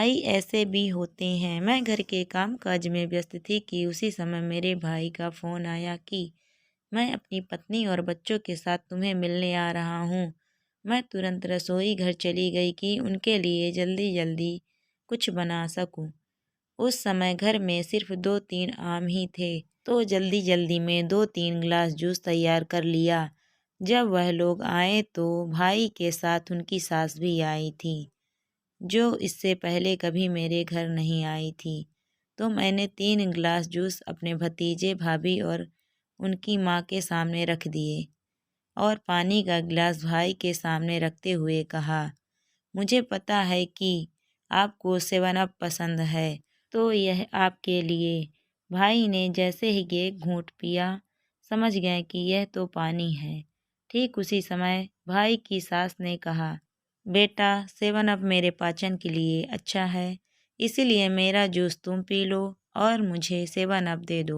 भाई ऐसे भी होते हैं। मैं घर के काम काज में व्यस्त थी कि उसी समय मेरे भाई का फ़ोन आया कि मैं अपनी पत्नी और बच्चों के साथ तुम्हें मिलने आ रहा हूँ। मैं तुरंत रसोई घर चली गई कि उनके लिए जल्दी जल्दी कुछ बना सकूँ। उस समय घर में सिर्फ 2-3 आम ही थे, तो जल्दी जल्दी में 2-3 गिलास जूस तैयार कर लिया। जब वह लोग आए तो भाई के साथ उनकी सास भी आई थी, जो इससे पहले कभी मेरे घर नहीं आई थी। तो मैंने 3 गिलास जूस अपने भतीजे, भाभी और उनकी माँ के सामने रख दिए और पानी का गिलास भाई के सामने रखते हुए कहा, मुझे पता है कि आपको 7 अप पसंद है, तो यह आपके लिए। भाई ने जैसे ही एक घूंट पिया, समझ गए कि यह तो पानी है। ठीक उसी समय भाई की सास ने कहा, बेटा 7 अप मेरे पाचन के लिए अच्छा है, इसीलिए मेरा जूस तुम पी लो और मुझे 7 अप दे दो।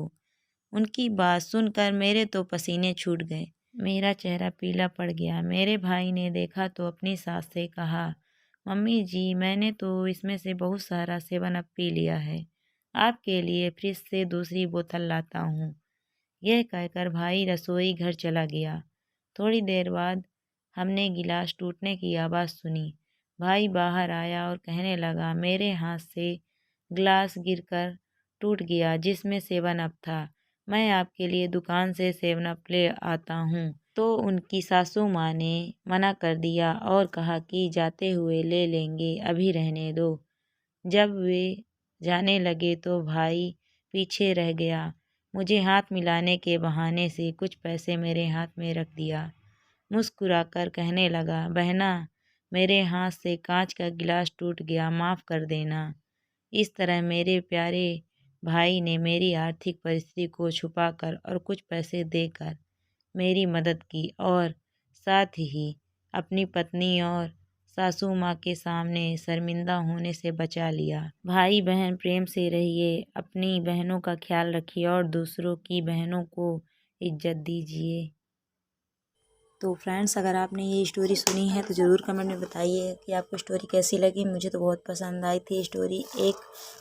उनकी बात सुनकर मेरे तो पसीने छूट गए, मेरा चेहरा पीला पड़ गया। मेरे भाई ने देखा तो अपनी सास से कहा, मम्मी जी मैंने तो इसमें से बहुत सारा 7 अप पी लिया है, आपके लिए फ्रिज से दूसरी बोतल लाता हूँ। यह कहकर भाई रसोई घर चला गया। थोड़ी देर बाद हमने गिलास टूटने की आवाज़ सुनी। भाई बाहर आया और कहने लगा, मेरे हाथ से गिलास गिरकर टूट गया जिसमें 7 अप था। मैं आपके लिए दुकान से 7 अप ले आता हूँ। तो उनकी सासू माँ ने मना कर दिया और कहा कि जाते हुए ले लेंगे, अभी रहने दो। जब वे जाने लगे तो भाई पीछे रह गया। मुझे हाथ मिलाने के बहाने से कुछ पैसे मेरे हाथ में रख दिया। मुस्कुराकर कहने लगा, बहना मेरे हाथ से कांच का गिलास टूट गया, माफ़ कर देना। इस तरह मेरे प्यारे भाई ने मेरी आर्थिक परिस्थिति को छुपाकर और कुछ पैसे देकर मेरी मदद की और साथ ही अपनी पत्नी और सासू माँ के सामने शर्मिंदा होने से बचा लिया। भाई बहन प्रेम से रहिए, अपनी बहनों का ख्याल रखिए और दूसरों की बहनों को इज्जत दीजिए। तो फ्रेंड्स, अगर आपने ये स्टोरी सुनी है तो ज़रूर कमेंट में बताइए कि आपको स्टोरी कैसी लगी। मुझे तो बहुत पसंद आई थी स्टोरी। एक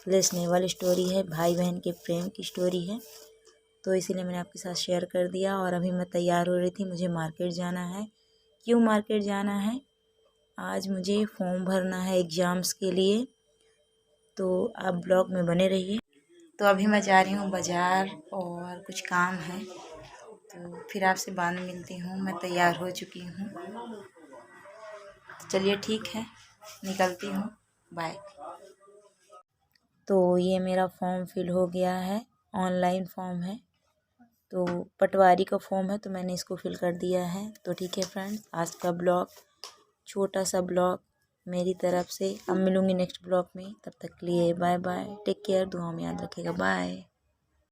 रिलेशनेबल स्टोरी है, भाई बहन के प्रेम की स्टोरी है, तो इसीलिए मैंने आपके साथ शेयर कर दिया। और अभी मैं तैयार हो रही थी, मुझे मार्केट जाना है। क्यों मार्केट जाना है? आज मुझे फॉर्म भरना है एग्ज़ाम्स के लिए, तो आप ब्लॉग में बने रहिए। तो अभी मैं जा रही हूँ बाज़ार और कुछ काम है, तो फिर आपसे बाद में मिलती हूँ। मैं तैयार हो चुकी हूँ, चलिए ठीक है, निकलती हूँ, बाय। तो ये मेरा फॉर्म फिल हो गया है, ऑनलाइन फॉर्म है, तो पटवारी का फॉर्म है, तो मैंने इसको फिल कर दिया है। तो ठीक है फ्रेंड्स, आज का ब्लॉग, छोटा सा ब्लॉग मेरी तरफ से। अब मिलूँगी नेक्स्ट ब्लॉग में, तब तक के लिए बाय बाय, टेक केयर, दुआ में याद रखिएगा, बाय।